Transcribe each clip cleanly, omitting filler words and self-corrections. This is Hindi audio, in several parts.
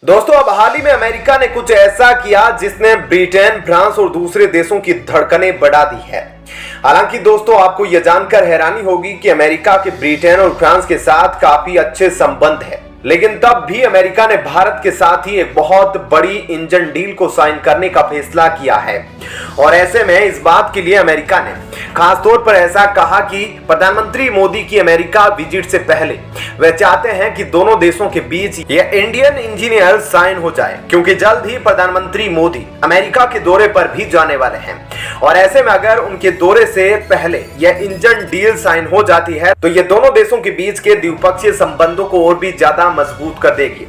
दोस्तों अब हाल ही में अमेरिका ने कुछ ऐसा किया जिसने ब्रिटेन, फ्रांस और दूसरे देशों की धड़कनें बढ़ा दी है। हालांकि दोस्तों आपको यह जानकर हैरानी होगी कि अमेरिका के ब्रिटेन और फ्रांस के साथ काफी अच्छे संबंध है, लेकिन तब भी अमेरिका ने भारत के साथ ही एक बहुत बड़ी इंजन डील को साइन करने का फैसला किया है। और ऐसे में इस बात के लिए अमेरिका ने खासतौर पर ऐसा कहा कि प्रधानमंत्री मोदी की अमेरिका विजिट से पहले वे चाहते हैं कि दोनों देशों के बीच यह इंडियन इंजीनियर साइन हो जाए, क्योंकि जल्द ही प्रधानमंत्री मोदी अमेरिका के दौरे पर भी जाने वाले हैं। और ऐसे में अगर उनके दौरे से पहले यह इंजन डील साइन हो जाती है तो ये दोनों देशों के बीच के द्विपक्षीय संबंधों को और भी ज्यादा मजबूत कर देगी।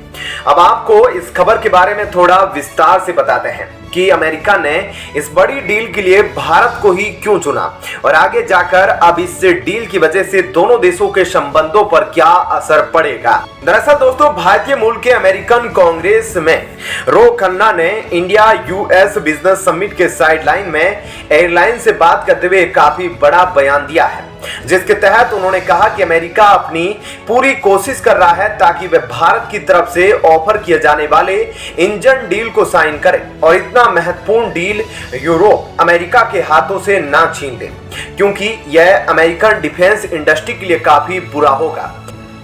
अब आपको इस खबर के बारे में थोड़ा विस्तार से बताते हैं कि अमेरिका ने इस बड़ी डील के लिए भारत को ही क्यों चुना और आगे जाकर अब इस डील की वजह से दोनों देशों के संबंधों पर क्या असर पड़ेगा। दरअसल दोस्तों भारतीय मूल के अमेरिकन कांग्रेस में रो खन्ना ने इंडिया यूएस बिजनेस समिट के साइडलाइन में एयरलाइन से बात करते हुए काफी बड़ा बयान दिया है, जिसके तहत उन्होंने कहा कि अमेरिका अपनी पूरी कोशिश कर रहा है ताकि वह भारत की तरफ से ऑफर किए जाने वाले इंजन डील को साइन करे और इतना महत्वपूर्ण डील यूरोप अमेरिका के हाथों से ना छीन ले, क्योंकि यह अमेरिकन डिफेंस इंडस्ट्री के लिए काफी बुरा होगा।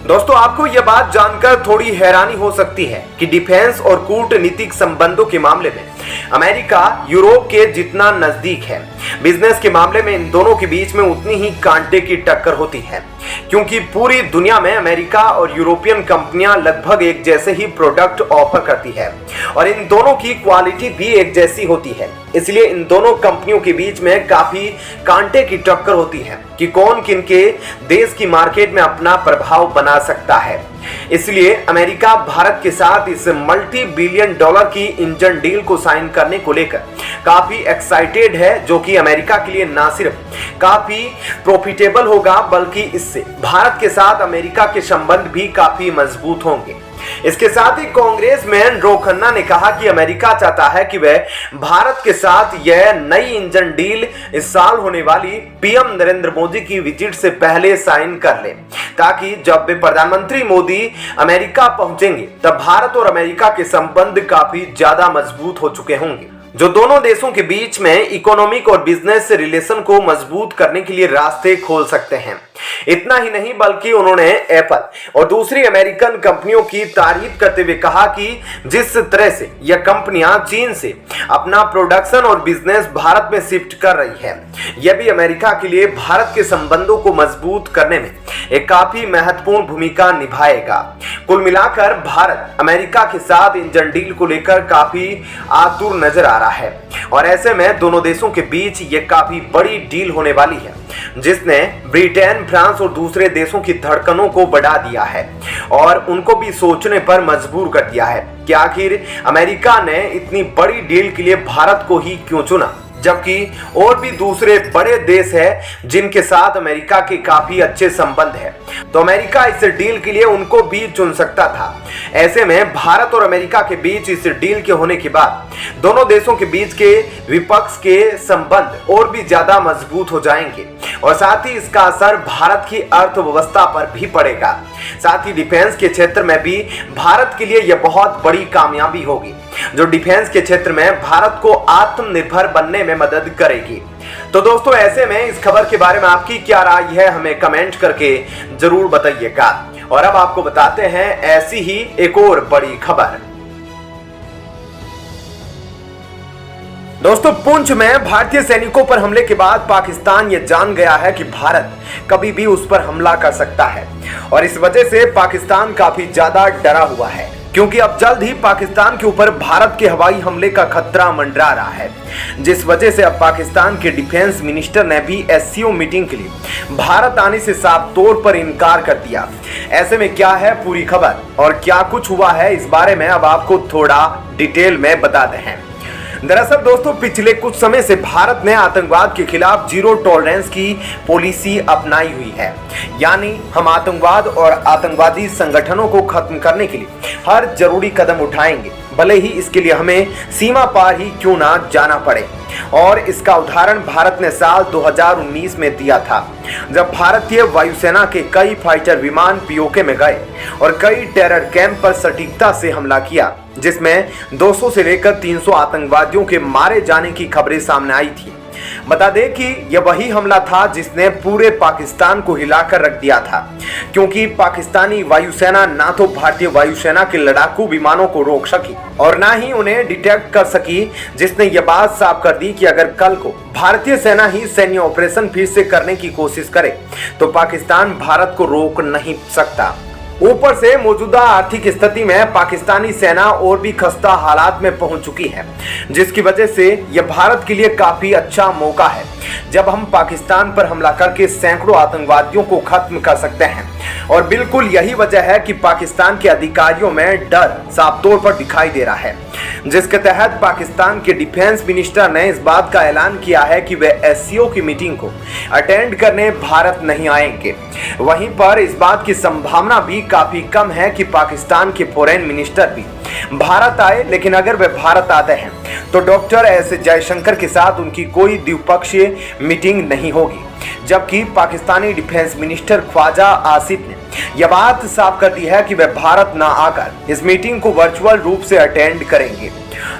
दोस्तों आपको यह बात जानकर थोड़ी हैरानी हो सकती है कि डिफेंस और कूटनीतिक संबंधों के मामले में अमेरिका यूरोप के जितना नजदीक है, बिजनेस के मामले में इन दोनों के बीच में उतनी ही कांटे की टक्कर होती है, क्योंकि पूरी दुनिया में अमेरिका और यूरोपियन कंपनियां लगभग एक जैसे ही प्रोडक्ट ऑफर करती है और इन दोनों की क्वालिटी भी एक जैसी होती है। इसलिए इन दोनों कंपनियों के बीच में काफी कांटे की टक्कर होती है कि कौन किन के देश की मार्केट में अपना प्रभाव बना सकता है। इसलिए अमेरिका भारत के साथ इस मल्टी बिलियन डॉलर की इंजन डील को साइन करने को लेकर काफी एक्साइटेड है, जो कि अमेरिका के लिए ना सिर्फ काफी प्रॉफिटेबल होगा बल्कि इससे भारत के साथ अमेरिका के संबंध भी काफी मजबूत होंगे। इसके साथ ही कांग्रेसमैन रो खन्ना ने कहा कि अमेरिका चाहता है कि वह भारत के साथ यह नई इंजन डील इस साल होने वाली पीएम नरेंद्र मोदी की विजिट से पहले साइन कर ले, ताकि जब वे प्रधानमंत्री मोदी अमेरिका पहुंचेंगे तब भारत और अमेरिका के संबंध काफी ज्यादा मजबूत हो चुके होंगे, जो दोनों देशों के बीच में इकोनॉमिक और बिजनेस रिलेशन को मजबूत करने के लिए रास्ते खोल सकते हैं। इतना ही नहीं बल्कि उन्होंने एप्पल और दूसरी अमेरिकन कंपनियों की तारीफ करते हुए कहा कि जिस तरह से यह कंपनियां चीन से अपना प्रोडक्शन और बिजनेस भारत में शिफ्ट कर रही है, यह भी अमेरिका के लिए भारत के संबंधों को मजबूत करने में एक काफी महत्वपूर्ण भूमिका निभाएगा। कुल मिलाकर भारत अमेरिका के साथ इंजन डील को लेकर काफी आतुर नजर आ रहा है और ऐसे में दोनों देशों के बीच यह काफी बड़ी डील होने वाली है, जिसने ब्रिटेन, फ्रांस और दूसरे देशों की धड़कनों को बढ़ा दिया है और उनको भी सोचने पर मजबूर कर दिया है कि आखिर अमेरिका ने इतनी बड़ी डील के लिए भारत को ही क्यों चुना, जबकि और भी दूसरे बड़े देश हैं जिनके साथ अमेरिका के काफी अच्छे संबंध है, तो अमेरिका इस डील के लिए उनको भी चुन सकता था। ऐसे में भारत और अमेरिका के बीच इस डील के होने के बाद दोनों देशों के बीच के विपक्ष के संबंध और भी ज्यादा मजबूत हो जाएंगे और साथ ही इसका असर भारत की अर्थव्यवस्था पर भी पड़ेगा। साथ ही डिफेंस के क्षेत्र में भी भारत के लिए यह बहुत बड़ी कामयाबी होगी, जो डिफेंस के क्षेत्र में भारत को आत्मनिर्भर बनने में मदद करेगी। तो दोस्तों ऐसे में इस खबर के बारे में आपकी क्या राय है, हमें कमेंट करके जरूर बताइएगा। और अब आपको बताते हैं ऐसी ही एक और बड़ी खबर। दोस्तों पुंछ में भारतीय सैनिकों पर हमले के बाद पाकिस्तान यह जान गया है कि भारत कभी भी उस पर हमला कर सकता है और इस वजह से पाकिस्तान काफी ज्यादा डरा हुआ है, क्योंकि अब जल्द ही पाकिस्तान के ऊपर भारत के हवाई हमले का खतरा मंडरा रहा है, जिस वजह से अब पाकिस्तान के डिफेंस मिनिस्टर ने भी एससीओ मीटिंग के लिए भारत आने से साफ तौर पर इनकार कर दिया। ऐसे में क्या है पूरी खबर और क्या कुछ हुआ है, इस बारे में अब आपको थोड़ा डिटेल में बताते हैं। दरअसल दोस्तों पिछले कुछ समय से भारत ने आतंकवाद के खिलाफ जीरो टॉलरेंस की पॉलिसी अपनाई हुई है, यानी हम आतंकवाद और आतंकवादी संगठनों को खत्म करने के लिए हर जरूरी कदम उठाएंगे भले ही इसके लिए हमें सीमा पार ही क्यों ना जाना पड़े। और इसका उदाहरण भारत ने साल 2019 में दिया था, जब भारतीय वायुसेना के कई फाइटर विमान पीओके में गए और कई टेरर कैंप पर सटीकता से हमला किया, जिसमें 200 से लेकर 300 आतंकवादियों के मारे जाने की खबरें सामने आई थी। बता दें कि यह वही हमला था जिसने पूरे पाकिस्तान को हिलाकर रख दिया था, क्योंकि पाकिस्तानी वायुसेना ना तो भारतीय वायुसेना के लड़ाकू विमानों को रोक सकी और ना ही उन्हें डिटेक्ट कर सकी, जिसने यह बात साफ कर दी कि अगर कल को भारतीय सेना ही सैन्य ऑपरेशन फिर से करने की कोशिश करे तो पाकिस्तान भारत को रोक नहीं सकता। ऊपर से मौजूदा आर्थिक स्थिति में पाकिस्तानी सेना और भी खस्ता हालात में पहुंच चुकी है, जिसकी वजह से यह भारत के लिए काफी अच्छा मौका है जब हम पाकिस्तान पर हमला करके सैकड़ों आतंकवादियों को खत्म कर सकते हैं। और बिल्कुल यही वजह है कि पाकिस्तान के अधिकारियों में डर साफ तौर पर दिखाई दे रहा है, जिसके तहत पाकिस्तान के डिफेंस मिनिस्टर ने इस बात का ऐलान किया है कि वे एससीओ की मीटिंग को अटेंड करने भारत नहीं आएंगे। वहीं पर इस बात की संभावना भी काफी कम है कि पाकिस्तान के फॉरेन मिनिस्टर भी भारत आए, लेकिन अगर वे भारत आते हैं तो डॉक्टर एस जयशंकर के साथ उनकी कोई द्विपक्षीय मीटिंग नहीं होगी। जबकि पाकिस्तानी डिफेंस मिनिस्टर ख्वाजा आसिफ ने यह बात साफ कर दी है कि वे भारत न आकर इस मीटिंग को वर्चुअल रूप से अटेंड करेंगे।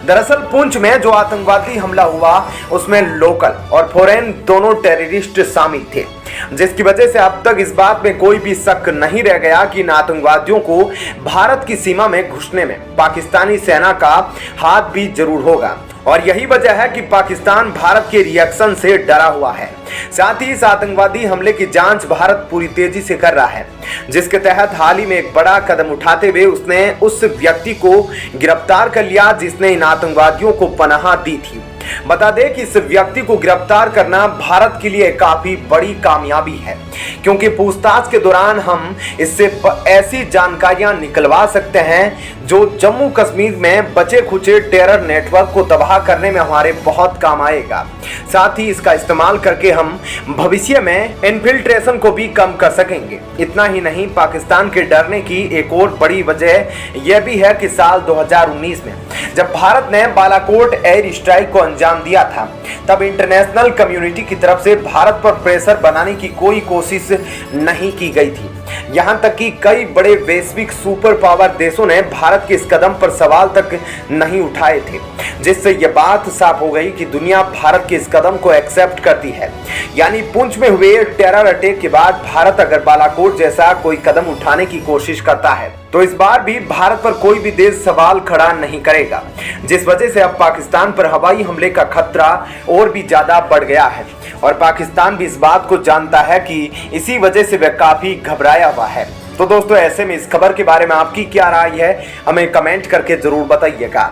दरअसल पुंछ में जो आतंकवादी हमला हुआ उसमें लोकल और फॉरेन दोनों टेररिस्ट शामिल थे, जिसकी वजह से अब तक इस बात में कोई भी शक नहीं रह गया कि इन आतंकवादियों को भारत की सीमा में घुसने में पाकिस्तानी सेना का हाथ भी जरूर होगा। और यही वजह है कि पाकिस्तान भारत के रिएक्शन से डरा हुआ है। साथ ही इस आतंकवादी हमले की जांच भारत पूरी तेजी से कर रहा है, जिसके तहत हाल ही में एक बड़ा कदम उठाते हुए उसने उस व्यक्ति को गिरफ्तार कर लिया जिसने इन आतंकवादियों को पनाह दी थी। बता दें कि इस व्यक्ति को गिरफ्तार करना भारत के लिए काफी बड़ी कामयाबी है, क्योंकि पूछताछ के दौरान हम इससे ऐसी जानकारियां निकलवा सकते हैं जो जम्मू कश्मीर में बचे खुचे टेरर नेटवर्क को तबाह करने में हमारे बहुत काम आएगा। साथ ही इसका इस्तेमाल करके हम भविष्य में इन्फिल्ट्रेशन को भी कम कर सकेंगे। इतना ही नहीं, पाकिस्तान के डरने की एक और बड़ी वजह यह भी है कि साल 2019 में जब भारत ने बालाकोट एयर स्ट्राइक को अंजाम दिया था, तब इंटरनेशनल कम्युनिटी की तरफ से भारत पर प्रेशर बनाने की कोई कोशिश नहीं की गई थी। यहां तक कि कई बड़े वैश्विक सुपर पावर देशों ने भारत के इस कदम पर सवाल तक नहीं उठाए थे, जिससे यह बात साफ हो गई कि दुनिया भारत के इस कदम को एक्सेप्ट करती है। यानी पुंछ में हुए टेरर अटैक के बाद भारत अगर बालाकोट जैसा कोई कदम उठाने की कोशिश करता है तो इस बार भी भारत पर कोई भी देश सवाल खड़ा नहीं करेगा, जिस वजह से अब पाकिस्तान पर हवाई हमले का खतरा और भी ज्यादा बढ़ गया है। और पाकिस्तान भी इस बात को जानता है कि इसी वजह से वह काफी घबराया हुआ है। तो दोस्तों, ऐसे में इस खबर के बारे में आपकी क्या राय है, हमें कमेंट करके जरूर बताइएगा।